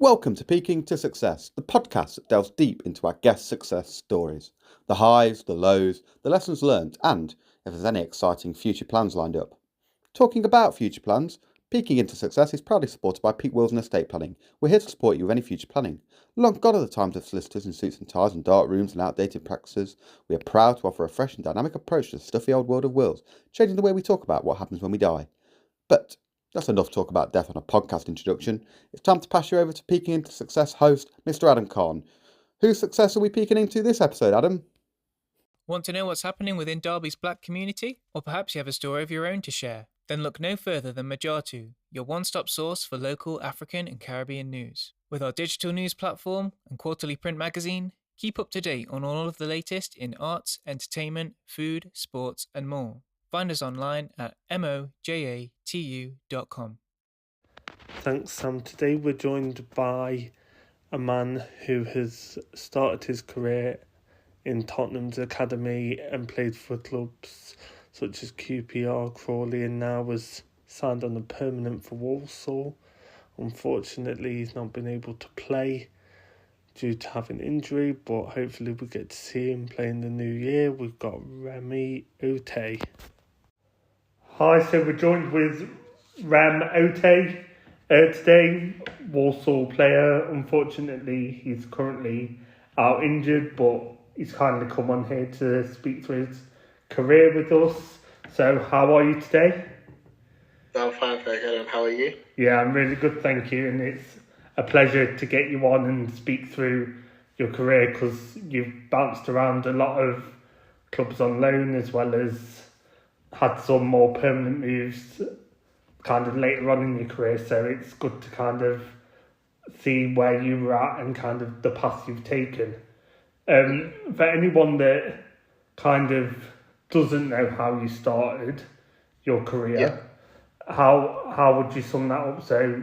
Welcome to Peaking to Success, the podcast that delves deep into our guest success stories, the highs, the lows, the lessons learned, and if there's any exciting future plans lined up. Talking about future plans, Peaking into Success is proudly supported by Peak Wills and Estate Planning. We're here to support you with any future planning. Long gone are the times of solicitors in suits and ties and dark rooms and outdated practices. We are proud to offer a fresh and dynamic approach to the stuffy old world of wills, changing the way we talk about what happens when we die. But that's enough talk about death on a podcast introduction. It's time to pass you over to Peaking into Success host, Mr. Adam Khan. Whose success are we peeking into this episode, Adam? Want to know what's happening within Derby's black community? Or perhaps you have a story of your own to share? Then look no further than Majatu, your one-stop source for local African and Caribbean news. With our digital news platform and quarterly print magazine, keep up to date on all of the latest in arts, entertainment, food, sports, and more. Find us online at mojatu.com. Thanks, Sam. Today we're joined by a man who has started his career in Tottenham's academy and played for clubs such as QPR, Crawley, and now was signed on a permanent for Walsall. Unfortunately, he's not been able to play due to having injury, but hopefully we get to see him play in the new year. We've got Aramide Oteh. Hi, so we're joined with Aramide Oteh today, Walsall player. Unfortunately, he's currently out injured, but he's kindly come on here to speak through his career with us. So, how are you today? I'm fine, thank you. How are you? Yeah, I'm really good, thank you. And it's a pleasure to get you on and speak through your career because you've bounced around a lot of clubs on loan as well as had some more permanent moves kind of later on in your career. So it's good to kind of see where you were at and kind of the path you've taken. For anyone that kind of doesn't know how you started your career, how would you sum that up? So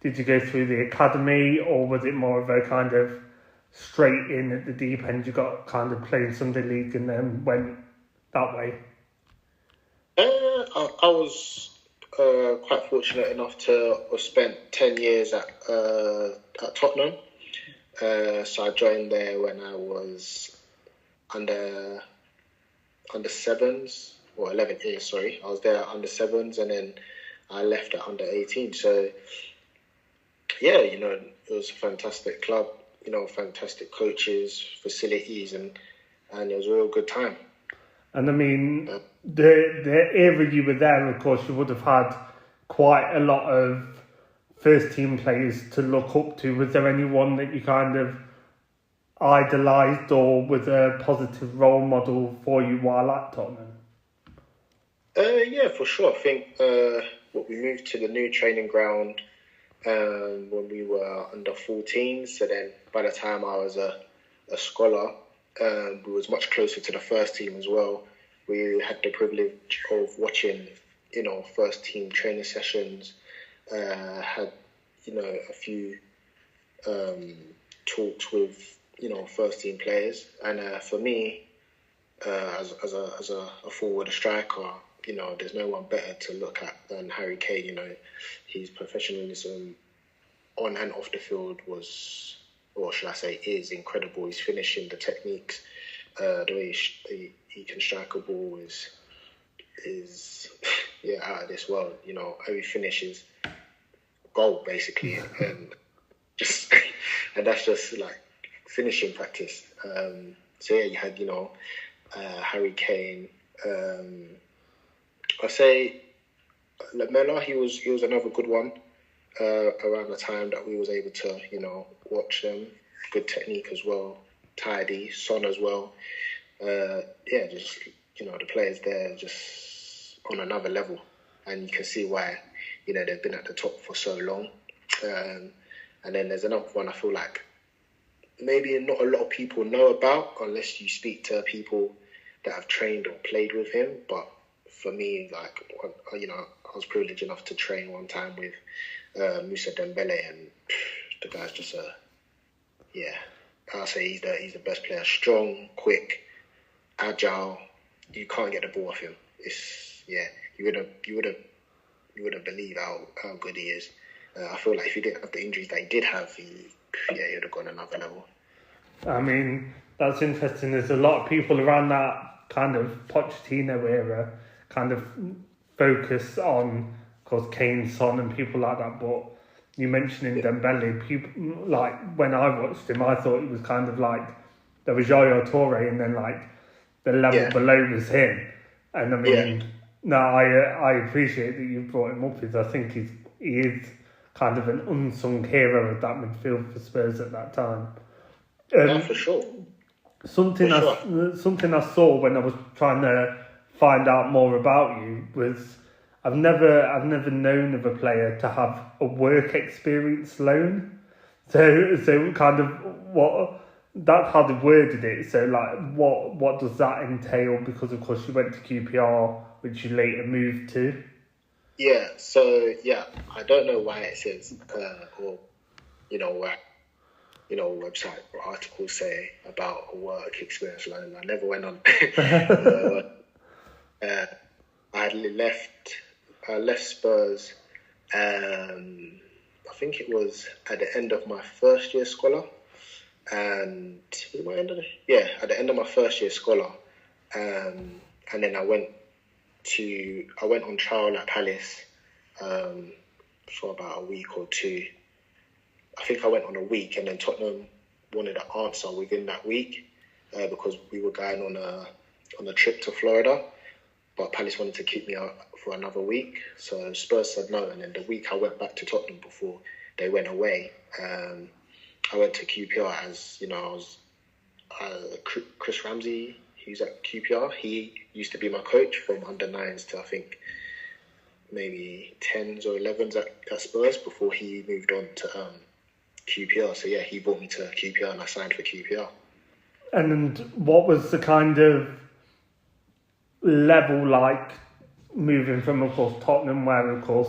did you go through the academy or was it more of a kind of straight in at the deep end? You got kind of playing Sunday League and then went that way? I was quite fortunate enough to have spent 10 years at Tottenham. So I joined there when I was under sevens, or 11 years, sorry. I was there at under sevens and then I left at under 18. So, yeah, it was a fantastic club, fantastic coaches, facilities, and it was a real good time. And I mean, the era you were there, of course, you would have had quite a lot of first team players to look up to. Was there anyone that you kind of idolised or was a positive role model for you while at Tottenham? Yeah, for sure. I think we moved to the new training ground when we were under 14. So then by the time I was a scholar, we was much closer to the first team as well. We had the privilege of watching, first team training sessions. Had, a few talks with, first team players. And for me, as a forward, a striker, there's no one better to look at than Harry Kane. His professionalism on and off the field was, or should I say, is incredible. His finishing, the techniques, the way he can strike a ball is out of this world. How he finishes goal basically, and that's just like finishing practice. So yeah, you had Harry Kane. I say Lamela. He was another good one. Around the time that we was able to, watch them. Good technique as well. Tidy. Son as well. Just, the players there just on another level. And you can see why, they've been at the top for so long. And then there's another one I feel like maybe not a lot of people know about unless you speak to people that have trained or played with him. But for me, like, I was privileged enough to train one time with Moussa Dembele, and the guy's just I'll say he's the best player. Strong, quick, agile. You can't get the ball off him. You wouldn't believe how good he is. I feel like if he didn't have the injuries that he did have, he would have gone another level. I mean, that's interesting. There's a lot of people around that kind of Pochettino era kind of focus on, of course, Kane, Son and people like that, but you mentioning Dembele, people, like, when I watched him, I thought he was kind of like, there was Yaya Toure and then, like, the level below was him. And I mean, no, I appreciate that you brought him up, because I think he is kind of an unsung hero of that midfield for Spurs at that time. For sure. Something I saw when I was trying to find out more about you was I've never known of a player to have a work experience loan. So kind of what, that's how they worded it. So like what does that entail? Because of course you went to QPR, which you later moved to. Yeah. So I don't know why it says or why website or articles say about a work experience loan. I never went on. I left Spurs. I think it was at the end of my first year scholar, and at the end of my first year scholar, and then I went on trial at Palace for about a week or two. I think I went on a week, and then Tottenham wanted an answer within that week because we were going on a trip to Florida, but Palace wanted to keep me out for another week. So Spurs said no, and then the week I went back to Tottenham before they went away, I went to QPR as, I was Chris Ramsey, who's at QPR. He used to be my coach from under 9s to I think maybe 10s or 11s at Spurs before he moved on to QPR. So he brought me to QPR and I signed for QPR. And what was the kind of level like moving from, of course, Tottenham, where of course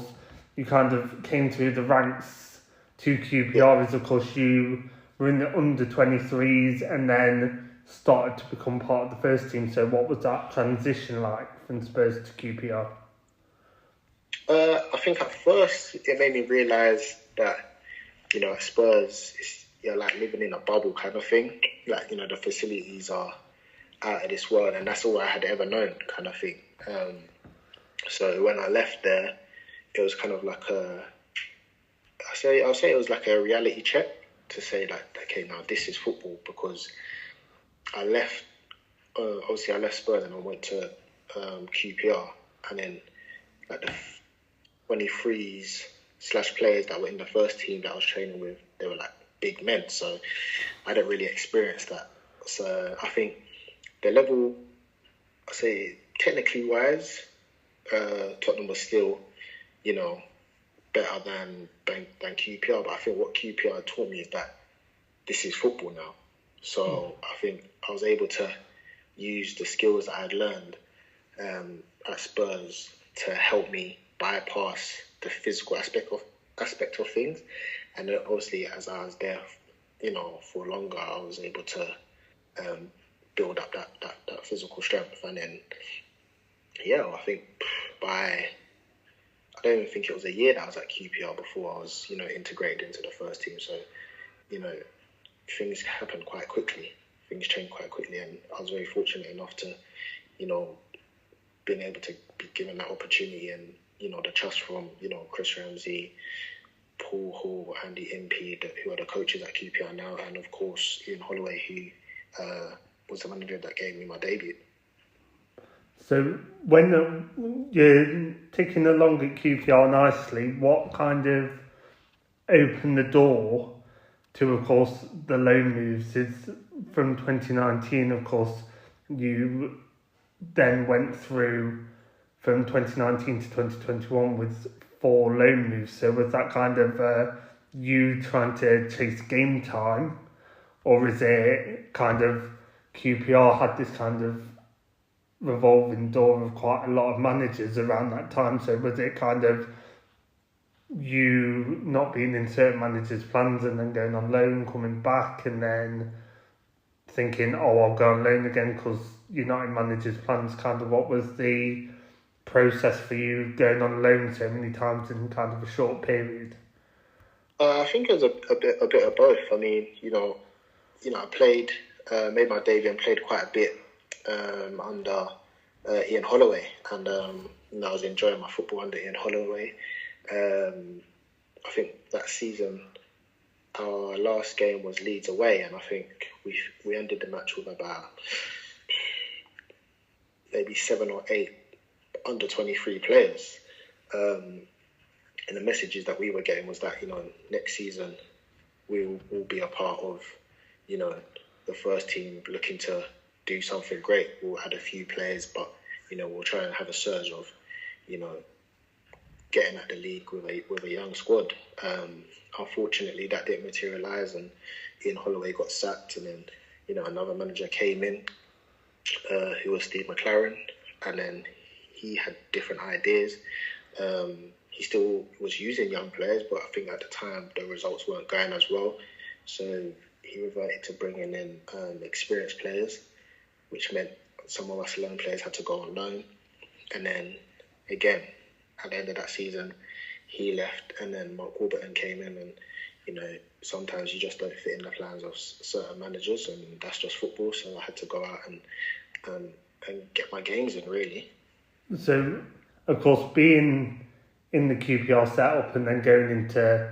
you kind of came through the ranks, to QPR, as of course you were in the under 23s and then started to become part of the first team. So what was that transition like from Spurs to QPR? I think at first it made me realise that at Spurs, you're like living in a bubble kind of thing. Like, the facilities are out of this world, and that's all I had ever known kind of thing. So when I left there, it was kind of like I'll say it was like a reality check to say like, okay, now this is football, because I left, obviously I left Spurs and I went to QPR, and then like the 23s / players that were in the first team that I was training with, they were like big men, so I didn't really experience that. So I think the level, I say technically wise, Tottenham was still, better than QPR, but I think what QPR taught me is that this is football now. So I think I was able to use the skills that I had learned at Spurs to help me bypass the physical aspect of things, and then obviously as I was there, for longer, I was able to build up that physical strength, and then I think I don't even think it was a year that I was at QPR before I was integrated into the first team. So things happened quite quickly, things changed quite quickly, and I was very fortunate enough to being able to be given that opportunity, and the trust from Chris Ramsey, Paul Hall, Andy Impey, who are the coaches at QPR now, and of course Ian Holloway, who was the manager that gave me my debut. So when you're ticking along at QPR nicely, what kind of opened the door to, of course, the loan moves? Is from 2019, of course, you then went through from 2019 to 2021 with 4 loan moves. So was that kind of you trying to chase game time, or is it kind of QPR had this kind of revolving door of quite a lot of managers around that time? So was it kind of you not being in certain managers' plans and then going on loan, coming back, and then thinking, I'll go on loan again because you're not in managers' plans? Kind of what was the process for you going on loan so many times in kind of a short period? I think it was a bit of both. I mean, I played, made my debut and played quite a bit under Ian Holloway, and I was enjoying my football under Ian Holloway. I think that season, our last game was Leeds away, and I think we ended the match with about maybe 7 or 8 under 23 players. And the messages that we were getting was that, next season we will be a part of, the first team looking to do something great. We'll add a few players, but, we'll try and have a surge of, getting at the league with a young squad. Unfortunately, that didn't materialise, and Ian Holloway got sacked, and then, another manager came in, who was Steve McLaren, and then he had different ideas. He still was using young players, but I think at the time the results weren't going as well. So he reverted to bringing in experienced players, which meant some of us loan players had to go on loan. And then again, at the end of that season, he left, and then Mark Warburton came in, and sometimes you just don't fit in the plans of certain managers, and that's just football. So I had to go out and get my games in, really. So, of course, being in the QPR setup and then going into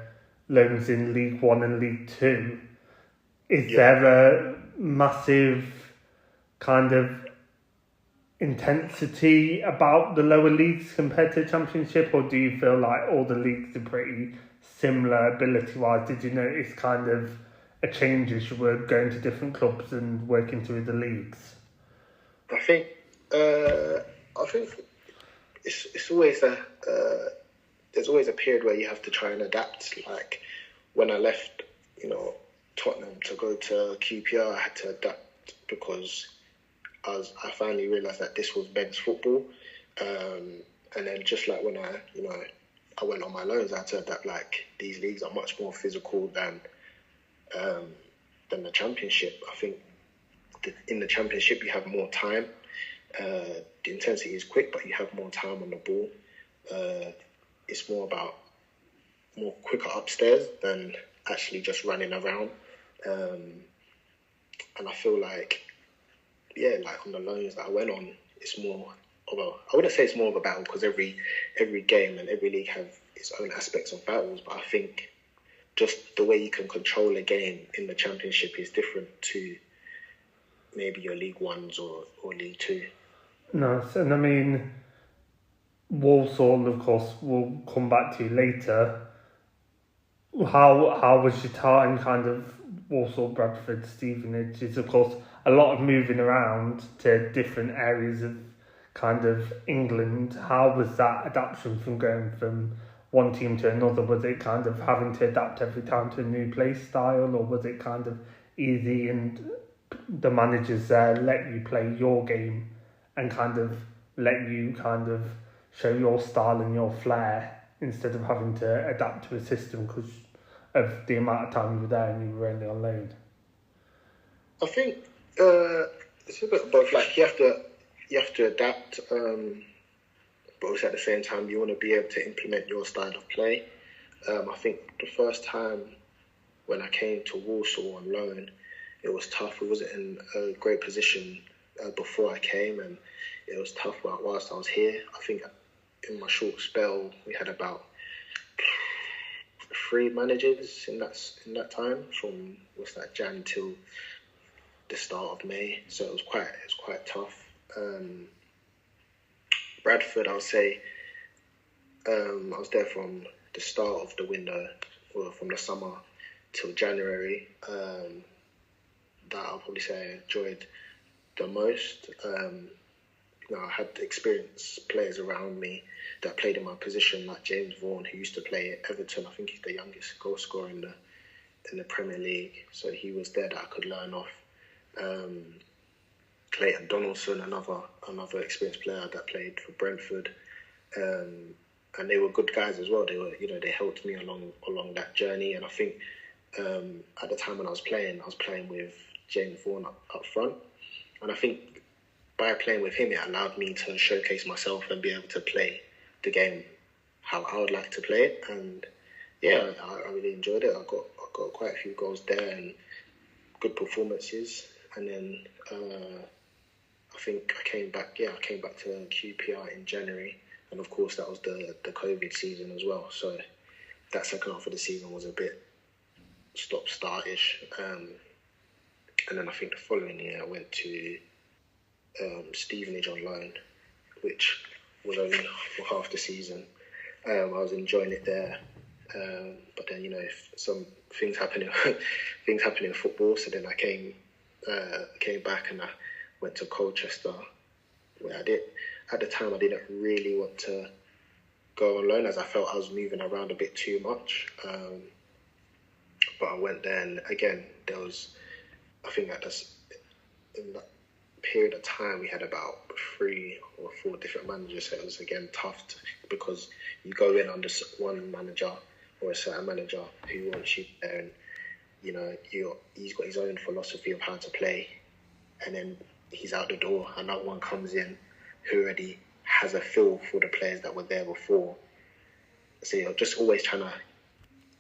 loans in League One and League Two, is there a massive kind of intensity about the lower leagues compared to the Championship, or do you feel like all the leagues are pretty similar ability-wise? Did you notice kind of a change as you were going to different clubs and working through the leagues? I think it's always there's always a period where you have to try and adapt. Like when I left, Tottenham to go to QPR, I had to adapt because I finally realised that this was men's football. And then just like when I went on my loans, I had to adapt. Like these leagues are much more physical than the Championship. I think in the Championship you have more time. The intensity is quick, but you have more time on the ball. It's more quicker upstairs than actually just running around. And I feel like on the loans that I went on, it's more of I wouldn't say it's more of a battle, because every game and every league have its own aspects of battles, but I think just the way you can control a game in the Championship is different to maybe your League Ones or League Two. Nice. And I mean, Walsall, of course, we'll come back to later. How was your time kind of Walsall, Bradford, Stevenage? It's, of course, a lot of moving around to different areas of kind of England. How was that adaptation from going from one team to another? Was it kind of having to adapt every time to a new play style, or was it kind of easy and the managers there let you play your game and kind of let you kind of show your style and your flair instead of having to adapt to a system because of the amount of time you were there and you were only on loan? I think it's a bit of both. Like you have to adapt, but also at the same time you want to be able to implement your style of play. I think the first time when I came to Walsall on loan, it was tough. We wasn't in a great position before I came, and it was tough whilst I was here. I think in my short spell we had about 3 managers in that time, from Jan till the start of May. So it was quite tough. Bradford, I'll say, I was there from the start of the window, or from the summer till January. That I'll probably say I enjoyed the most. I had experienced players around me that played in my position, like James Vaughan, who used to play at Everton. I think he's the youngest goal scorer in the Premier League, so he was there that I could learn off. Clayton Donaldson, another experienced player that played for Brentford, and they were good guys as well. They were, they helped me along that journey. And I think at the time when I was playing with James Vaughan up front, and I think by playing with him, it allowed me to showcase myself and be able to play the game how I would like to play it. And yeah, I really enjoyed it. I got quite a few goals there and good performances. And then I think I came back. Yeah, I came back to QPR in January, and of course that was the COVID season as well. So that second half of the season was a bit stop-startish. And then I think the following year I went to Stevenage on loan, which was only for half the season. I was enjoying it there, but then some things happening, things happening in football. So then I came back and I went to Colchester, where at the time I didn't really want to go on loan as I felt I was moving around a bit too much. But I went there, and again there was, I think in that period of time we had about 3 or 4 different managers, so it was again tough because you go in under one manager or a certain manager who wants you there, and he's got his own philosophy of how to play, and then he's out the door, another one comes in who already has a feel for the players that were there before. So you're just always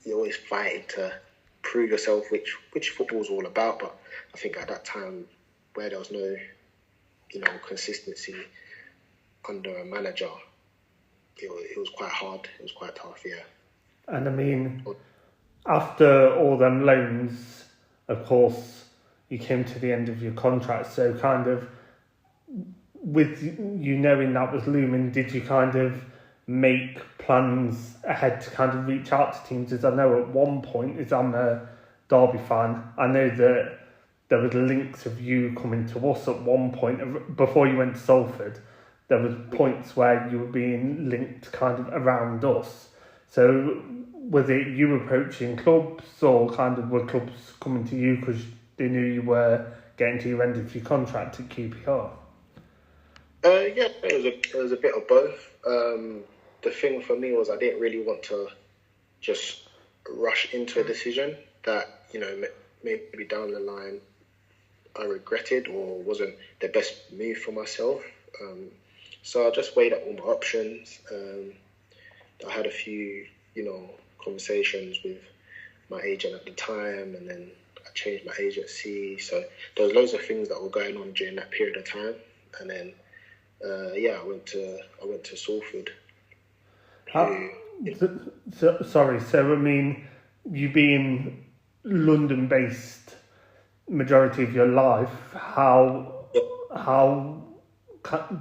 you're always fighting to prove yourself, which football's all about. But I think at that time, where there was no, consistency under a manager, it was quite hard. It was quite tough, yeah. And I mean, after all them loans, of course, you came to the end of your contract. So kind of, with you knowing that was looming, did you kind of make plans ahead to kind of reach out to teams? As I know at one point, as I'm a Derby fan, I know that there was links of you coming to us at one point before you went to Salford. There was points where you were being linked kind of around us. So was it you approaching clubs, or kind of were clubs coming to you because they knew you were getting to your end of your contract at QPR? Yeah, it was a bit of both. The thing for me was I didn't really want to just rush into a decision that, maybe down the line I regretted or wasn't the best move for myself. So I just weighed up all my options. I had a few, conversations with my agent at the time, and then I changed my agency. So there was loads of things that were going on during that period of time. And then, I went to Salford. Sorry, so I mean, you being London-based majority of your life, how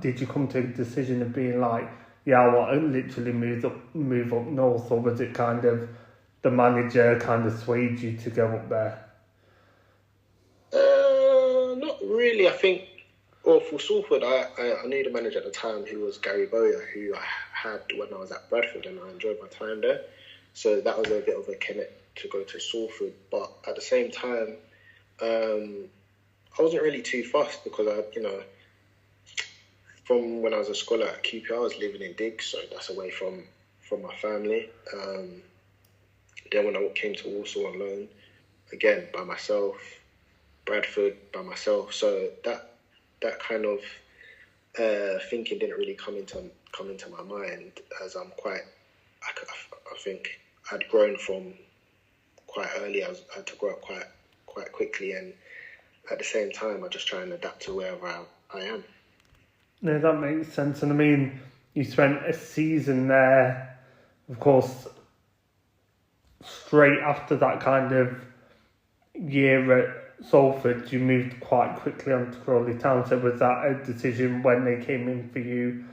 did you come to a decision of being like, yeah, I want to literally move up north, or was it kind of the manager kind of swayed you to go up there? Not really. I think, well, for Salford, I knew the manager at the time, who was Gary Bowyer, who I had when I was at Bradford, and I enjoyed my time there. So that was a bit of a connect to go to Salford. But at the same time, I wasn't really too fussed because from when I was a scholar at QPR, I was living in Diggs, so that's away from my family. Then when I came to Walsall on loan, again by myself, Bradford by myself. So that kind of thinking didn't really come into my mind, as I think I'd grown from quite early. I had to grow up quite quickly, and at the same time I just try and adapt to wherever I am. No, that makes sense. And I mean, you spent a season there, of course, straight after that kind of year at Salford, you moved quite quickly on to Crawley Town. So was that a decision when they came in for you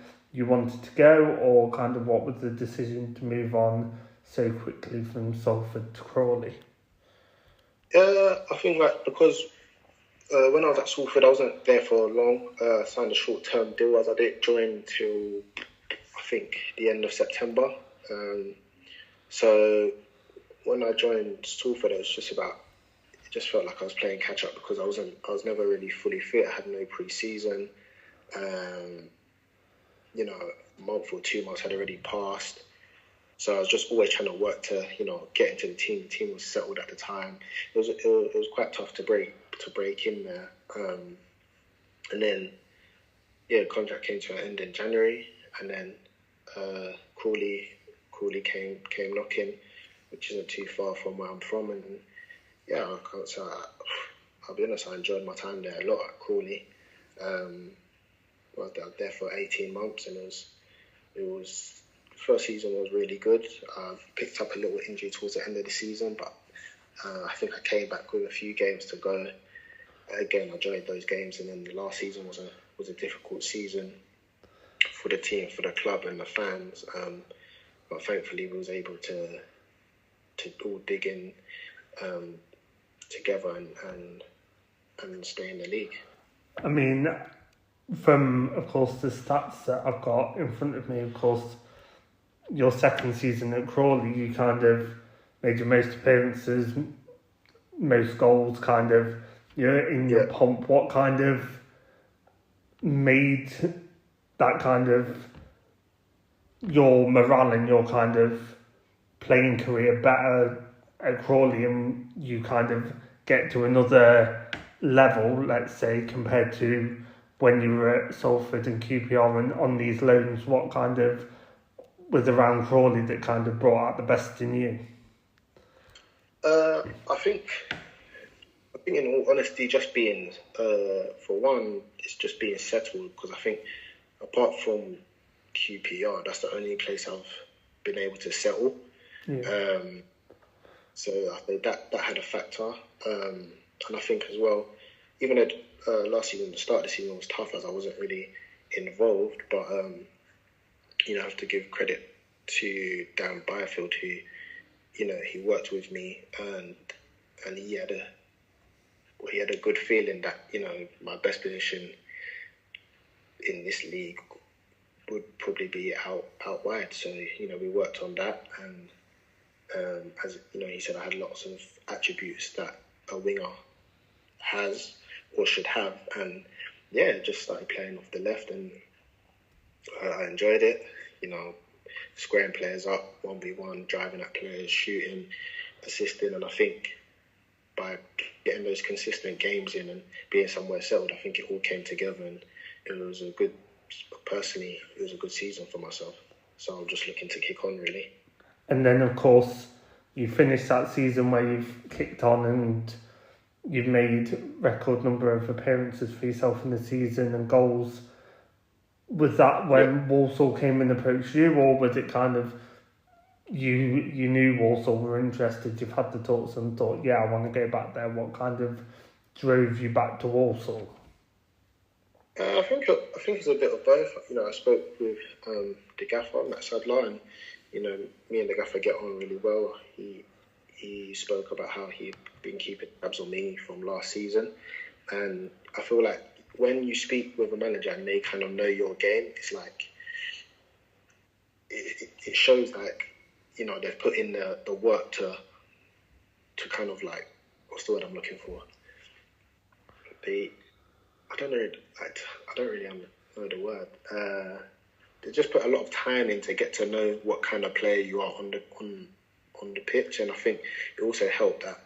wanted to go, or kind of what was the decision to move on so quickly from Salford to Crawley? I think because when I was at Salford, I wasn't there for long. I signed a short-term deal, as I didn't join till I think the end of September. So when I joined Salford, it just felt like I was playing catch-up because I was never really fully fit. I had no pre-season. A month or 2 months had already passed. So I was just always trying to work to, get into the team. The team was settled at the time. It was quite tough to break in there. And then, the contract came to an end in January, and then Crawley came knocking. which isn't too far from where I'm from. And yeah, I can't say, I'll be honest, I enjoyed my time there a lot at Crawley. I was there for 18 months, and it was first season was really good. I picked up a little injury towards the end of the season, but I think I came back with a few games to go. Again, I enjoyed those games, and then the last season was a difficult season for the team, for the club, and the fans. But thankfully, we was able to all dig in together and stay in the league. I mean, from, of course, the stats that I've got in front of me, of course, your second season at Crawley, you kind of made your most appearances, most goals, kind of, you're in your pomp. What kind of made that kind of your morale and your kind of playing career better at Crawley, and you kind of get to another level, let's say, compared to when you were at Salford and QPR and on these loans? What kind of was around Crawley that kind of brought out the best in you? I think in all honesty, just being, for one, it's just being settled, because I think apart from QPR, that's the only place I've been able to settle. Yeah. So I think that had a factor. And I think as well, even at last season, the start of the season was tough as I wasn't really involved, but I have to give credit to Dan Byfield, who, he worked with me, and he had a good feeling that, my best position in this league would probably be out wide. So, we worked on that, and as he said, I had lots of attributes that a winger has or should have, and just started playing off the left, and I enjoyed it. Squaring players up 1v1, driving at players, shooting, assisting, and I think by getting those consistent games in and being somewhere settled, I think it all came together, and it was a good season for myself. So I'm just looking to kick on, really. And then, of course, you finished that season where you've kicked on and you've made record number of appearances for yourself in the season and goals. Was that when Walsall came and approached you, or was it kind of you knew Walsall were interested, you've had the talks and thought, I want to go back there? What kind of drove you back to Walsall? I think it's a bit of both. I spoke with the gaffer, Matt Sadler, and me and the gaffer get on really well. He spoke about how he'd been keeping tabs on me from last season, and I feel like when you speak with a manager and they kind of know your game, it's like it shows like they've put in the work to kind of like, what's the word I'm looking for? I don't really know the word. They just put a lot of time in to get to know what kind of player you are on the pitch, and I think it also helped that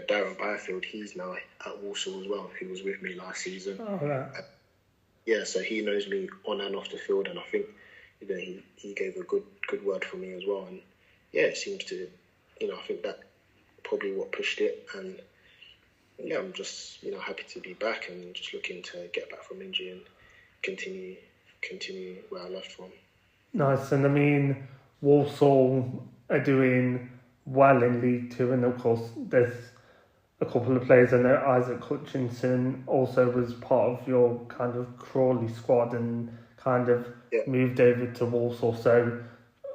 Darren Byfield, he's now at Walsall as well, who was with me last season. Oh, right. So he knows me on and off the field, and I think he gave a good word for me as well, and it seems to, I think that probably what pushed it, and I'm just happy to be back and just looking to get back from injury and continue where I left from. Nice. And I mean, Walsall are doing well in League Two, and of course there's a couple of players. I know Isaac Hutchinson also was part of your kind of Crawley squad and kind of moved over to Walsall. So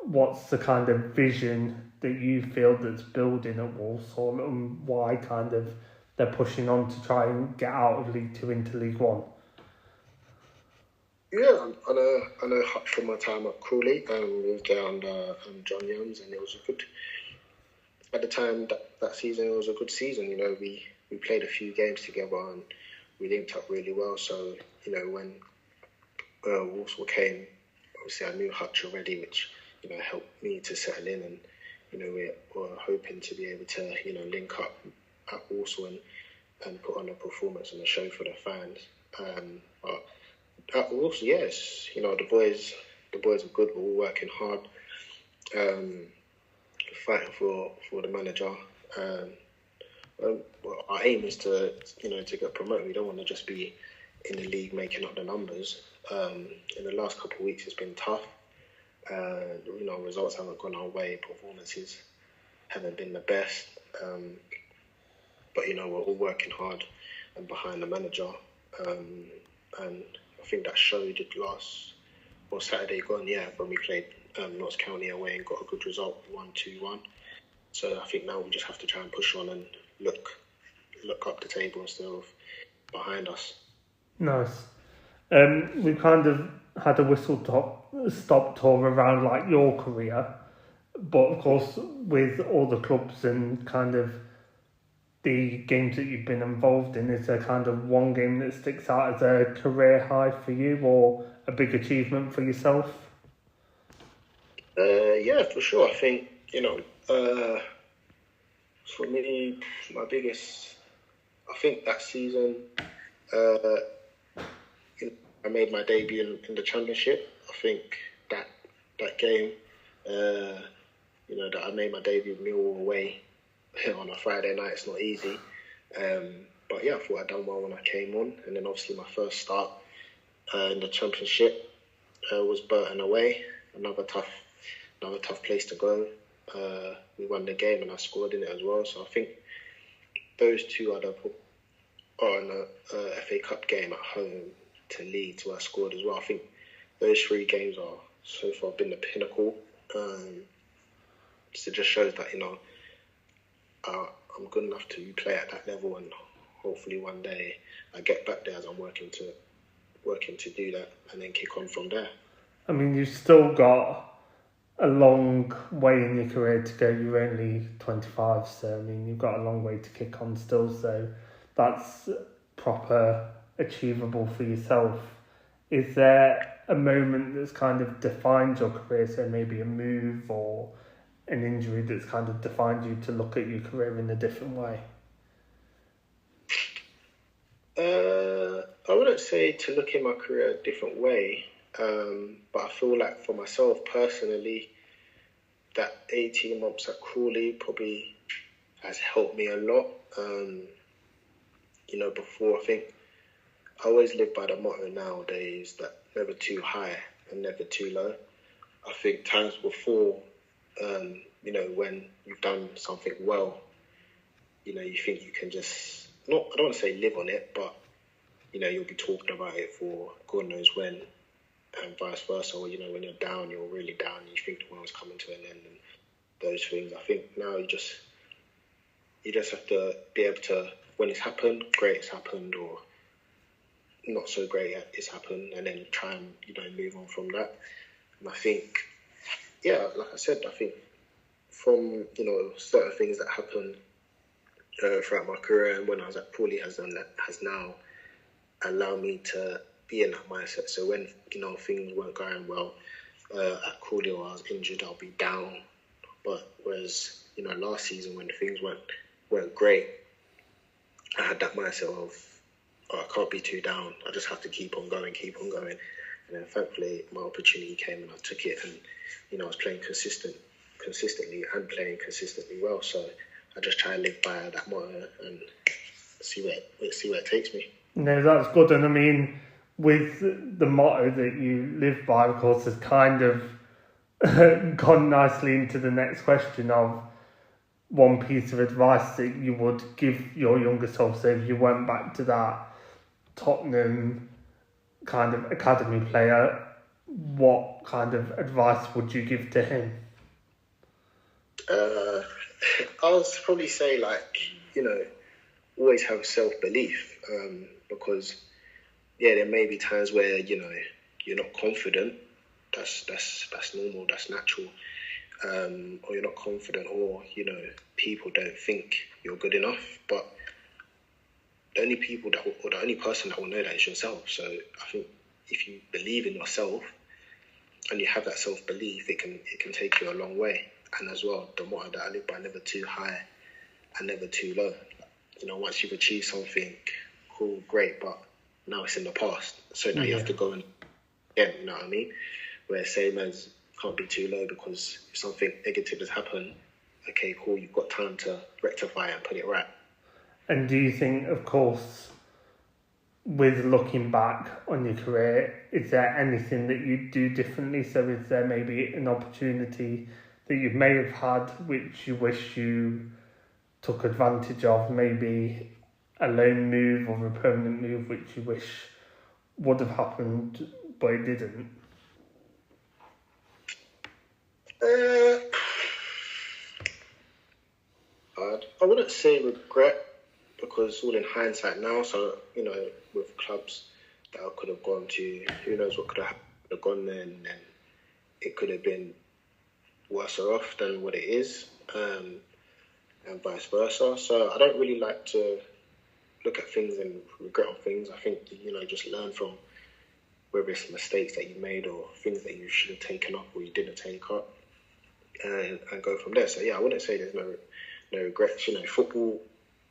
what's the kind of vision that you feel that's building at Walsall, and why kind of they're pushing on to try and get out of League Two into League One? Yeah, I know Hutch from my time at Crawley. We was there under John Youngs, and it was a good. At the time that season, it was a good season. We played a few games together and we linked up really well. So when Walsall came, obviously I knew Hutch already, which helped me to settle in, and we're hoping to be able to link up at Walsall and put on a performance and a show for the fans. But at Walsall, yes, the boys are good. We're all working hard. fighting for the manager. Well, our aim is to get promoted. We don't want to just be in the league making up the numbers. In the last couple of weeks, it's been tough. Results haven't gone our way. Performances haven't been the best. But we're all working hard and behind the manager. And I think that showed it Saturday gone, when we played Notts County away and got a good result, 1-2-1. So I think now we just have to try and push on and look up the table instead of behind us. Nice. We kind of had a whistle-stop tour around like your career, but of course with all the clubs and kind of the games that you've been involved in, is there kind of one game that sticks out as a career high for you or a big achievement for yourself? Yeah, for sure. I think, for me, my biggest, I think that season, I made my debut in the championship. I think that game, that I made my debut with Millwall away on a Friday night, it's not easy. But yeah, I thought I'd done well when I came on. And then obviously my first start in the championship was Burton away, another tough place to go. We won the game and I scored in it as well. So I think those two are in a FA Cup game at home to Leeds where I scored as well. I think those three games are so far been the pinnacle. So it just shows that I'm good enough to play at that level, and hopefully one day I get back there as I'm working to do that and then kick on from there. I mean, you've still got a long way in your career to go. You're only 25, so I mean, you've got a long way to kick on still, so that's proper achievable for yourself. Is there a moment that's kind of defined your career, so maybe a move or an injury that's kind of defined you to look at your career in a different way? I wouldn't say to look at my career a different way, but I feel like for myself personally, that 18 months at Crawley probably has helped me a lot. Before, I think I always live by the motto nowadays that never too high and never too low. I think times before, when you've done something well, you think you can just, I don't want to say live on it, but, you'll be talking about it for God knows when, and vice versa. Or, when you're down, you're really down, and you think the world's coming to an end and those things. I think now you just have to be able to, when it's happened, great it's happened, or not so great it's happened, and then try and, move on from that. And I think, like I said, I think from, certain things that happened throughout my career and when I was at Crawley has now allowed me to be in that mindset. So when, things weren't going well at Crawley or I was injured, I'll be down. But whereas, last season when things weren't great, I had that mindset of, I can't be too down. I just have to keep on going. And then thankfully my opportunity came and I took it, and, I was playing consistently and playing consistently well. So I just try and live by that motto and see where it takes me. No, that's good. And I mean, with the motto that you live by, of course, has kind of gone nicely into the next question of one piece of advice that you would give your younger self. So if you went back to that Tottenham kind of academy player, what kind of advice would you give to him? I would probably say, always have self-belief, because, there may be times where, you're not confident. That's normal, that's natural. Or you're not confident, or, people don't think you're good enough. But the only person that will know that is yourself. So I think if you believe in yourself and you have that self-belief, it can take you a long way. And as well, the motto that I live by, never too high and never too low. Once you've achieved something, cool, great, but now it's in the past. So now you have to go and again, you know what I mean? Where same as can't be too low, because if something negative has happened, okay, cool, you've got time to rectify and put it right. And do you think, of course, with looking back on your career, is there anything that you do differently? So is there maybe an opportunity that you may have had which you wish you took advantage of, maybe a loan move or a permanent move which you wish would have happened but it didn't? I wouldn't say regret, because all in hindsight now. So, with clubs that I could have gone to, who knows what could have gone there, and then it could have been worse off than what it is, and vice versa. So I don't really like to look at things and regret on things. I think, just learn from whether it's mistakes that you made or things that you should have taken up or you didn't take up, and go from there. So yeah, I wouldn't say there's no regrets. Football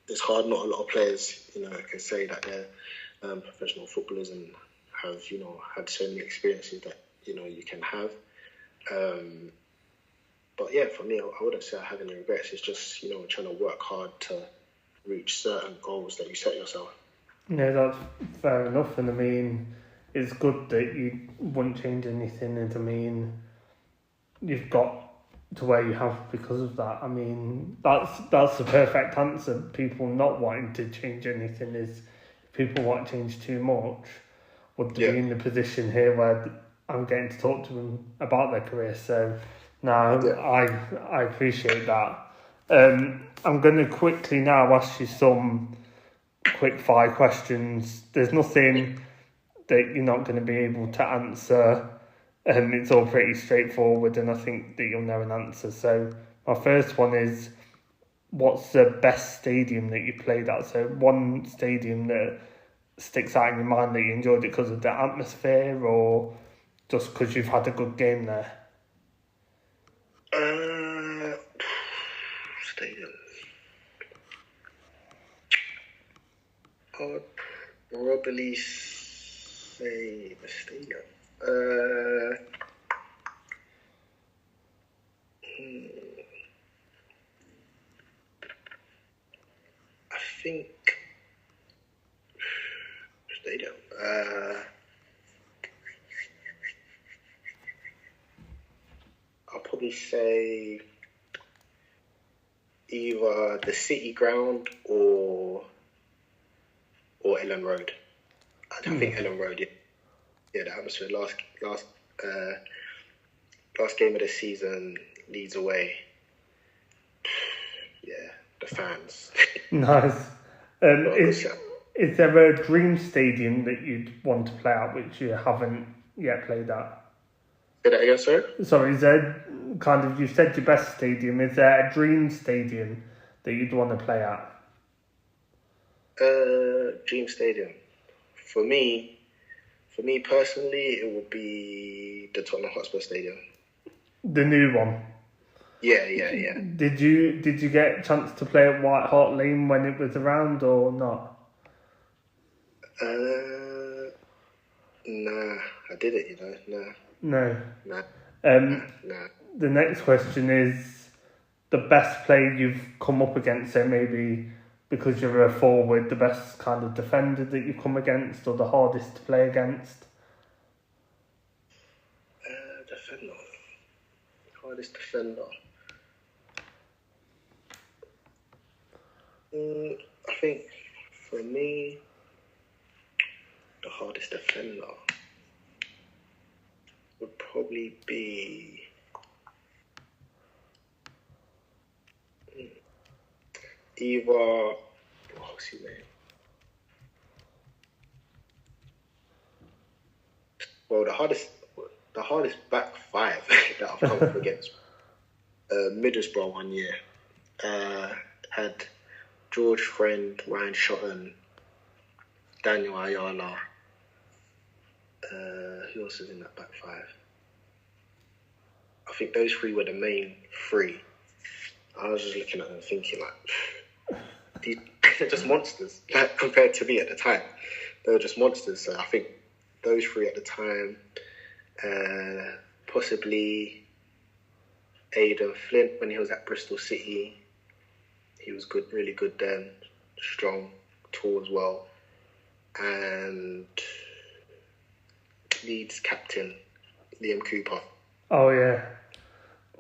is hard. Not a lot of players, can say that they're professional footballers and have, had so many experiences that, you can have. But yeah, for me, I wouldn't say I have any regrets. It's just, trying to work hard to reach certain goals that you set yourself. Yeah, that's fair enough. And I mean, it's good that you wouldn't change anything. And I mean, you've got to where you have because of that. I mean, that's the perfect answer. People not wanting to change anything is, if people want to change too much, would be in the position here where I'm getting to talk to them about their career. So, no, I appreciate that. I'm going to quickly now ask you some quick fire questions. There's nothing that you're not going to be able to answer. It's all pretty straightforward, and I think that you'll know an answer. So my first one is, what's the best stadium that you played at? So one stadium that sticks out in your mind that you enjoyed it because of the atmosphere or just because you've had a good game there? Stadium. I would probably say the stadium. I think stadium. I'll probably say either the City Ground or Ellen Road. I think Ellen Road. Yeah, the atmosphere. Last game of the season, Leeds away. Yeah, the fans. Nice. Is there a dream stadium that you'd want to play at which you haven't yet played at? Say that again, sir? Sorry, is there you said your best stadium. Is there a dream stadium that you'd want to play at? Dream stadium. For me personally, it would be the Tottenham Hotspur Stadium. The new one? Yeah. Did you get a chance to play at White Hart Lane when it was around or not? Nah, I didn't, No. Nah. The next question is the best player you've come up against, so maybe because you're a forward, the best kind of defender that you've come against or the hardest to play against? Defender. Hardest defender. I think for me, the hardest defender would probably be either, what's his name? Well, the hardest back five that I've come up against, Middlesbrough one year, had George Friend, Ryan Shotton, Daniel Ayala. Who else is in that back five? I think those three were the main three. I was just looking at them thinking, they're just monsters. Compared to me at the time, they were just monsters. So I think those three at the time, possibly Aidan Flint when he was at Bristol City. He was good, really good then. Strong, tall as well. And Leeds captain, Liam Cooper. Oh, yeah.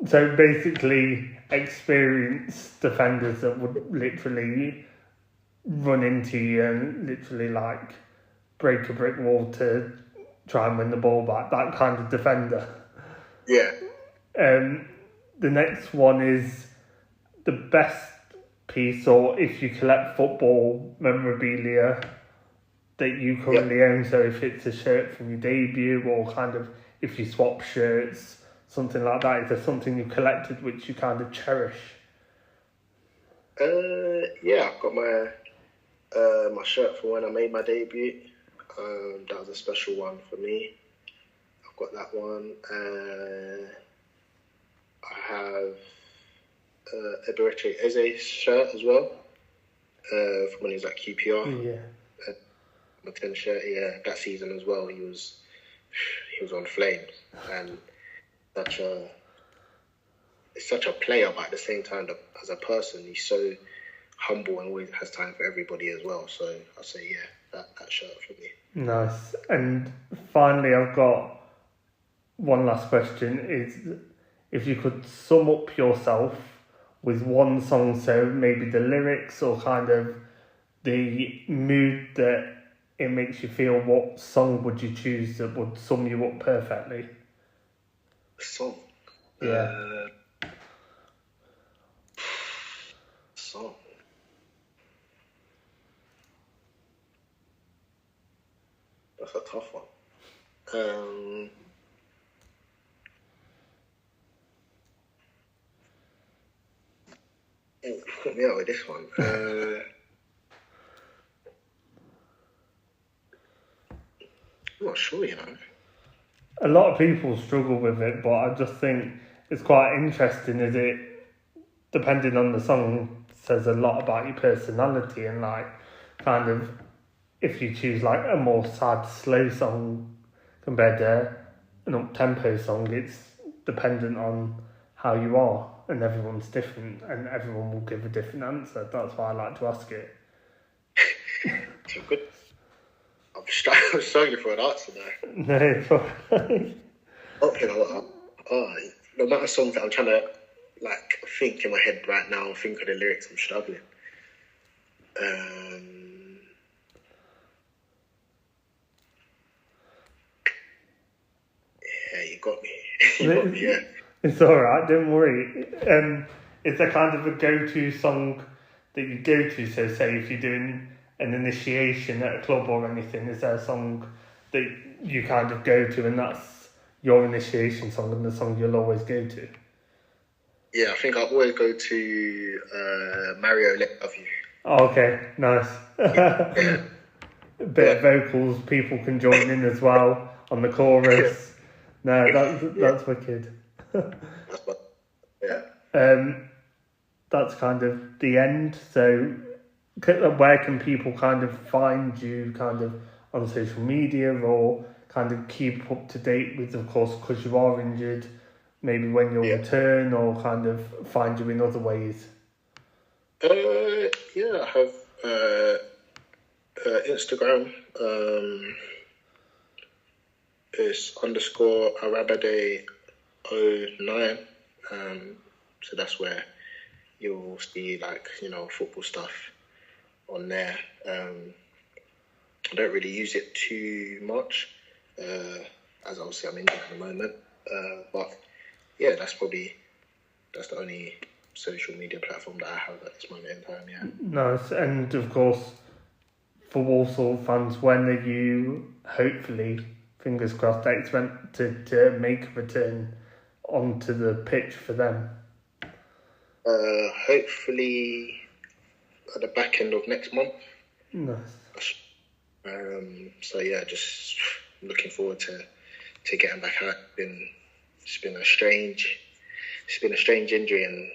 So basically, experienced defenders that would literally run into you and literally like break a brick wall to try and win the ball back. That kind of defender. Yeah. The next one is the best piece, or if you collect football memorabilia that you currently own. So if it's a shirt from your debut, or kind of if you swap shirts, something like that. Is there something you collected which you kind of cherish? Yeah, I've got my my shirt from when I made my debut. That was a special one for me. I've got that one. I have Eberechi Eze's shirt as well, from when he was at QPR. Yeah. My 10 shirt, yeah, that season as well. He was on flames, and such a player, but at the same time, as a person, he's so humble and always has time for everybody as well. So I'll say, yeah, that shirt for me. Nice. And finally, I've got one last question. Is if you could sum up yourself with one song, so maybe the lyrics or kind of the mood that it makes you feel, what song would you choose that would sum you up perfectly? Song? Yeah. Song? That's a tough one. Put me out with this one. I'm not sure, you know. A lot of people struggle with it, but I just think it's quite interesting, is it, depending on the song, says a lot about your personality, and like kind of if you choose like a more sad, slow song compared to an up-tempo song, it's dependent on how you are, and everyone's different, and everyone will give a different answer. That's why I like to ask it. So good. I'm struggling for an answer now. No, it's alright. Oh, you know what? No matter songs that I'm trying to like think in my head right now, think of the lyrics, I'm struggling. Yeah, you got me. You got me, yeah. It's alright, don't worry. Is there kind of a go-to song that you go to? So say if you're doing an initiation at a club or anything, is there a song that you kind of go to and that's your initiation song and the song you'll always go to? Yeah, I think I always go to Mario Let Love You. Oh, okay, nice. Yeah. A bit of vocals, people can join in as well on the chorus. No, that's wicked. That's what, yeah. That's kind of the end. So where can people kind of find you kind of on social media, or kind of keep up to date with, of course, because you are injured, maybe when you'll return, or kind of find you in other ways? Yeah, I have Instagram. It's _Aramide Oteh. So that's where you'll see like, you know, football stuff on there. I don't really use it too much, as obviously I'm injured at the moment. But yeah, that's the only social media platform that I have at this moment in time. Yeah. Nice. And of course, for Walsall fans, when are you, hopefully, fingers crossed, expect to make a return onto the pitch for them? Hopefully at the back end of next month. Nice. So yeah, just looking forward to getting back out. It's been a strange injury, and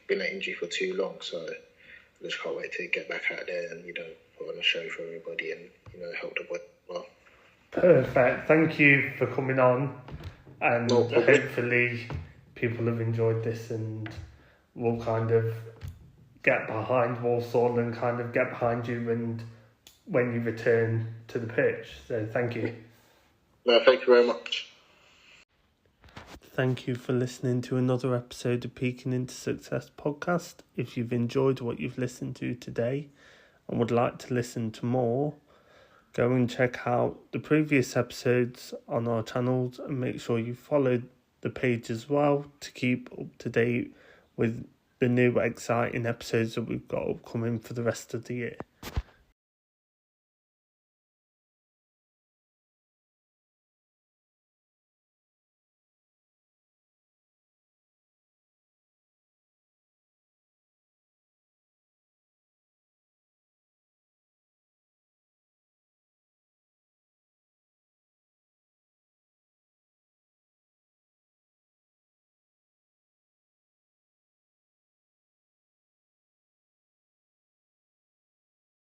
been an injury for too long. So I just can't wait to get back out there and, you know, put on a show for everybody and, you know, help the boy well. Perfect. Thank you for coming on, and hopefully people have enjoyed this and will kind of get behind Walsall and kind of get behind you and when you return to the pitch. So thank you. No, thank you very much. Thank you for listening to another episode of Peeking into Success podcast. If you've enjoyed what you've listened to today and would like to listen to more, go and check out the previous episodes on our channels and make sure you follow the page as well to keep up to date with the new exciting episodes that we've got upcoming for the rest of the year.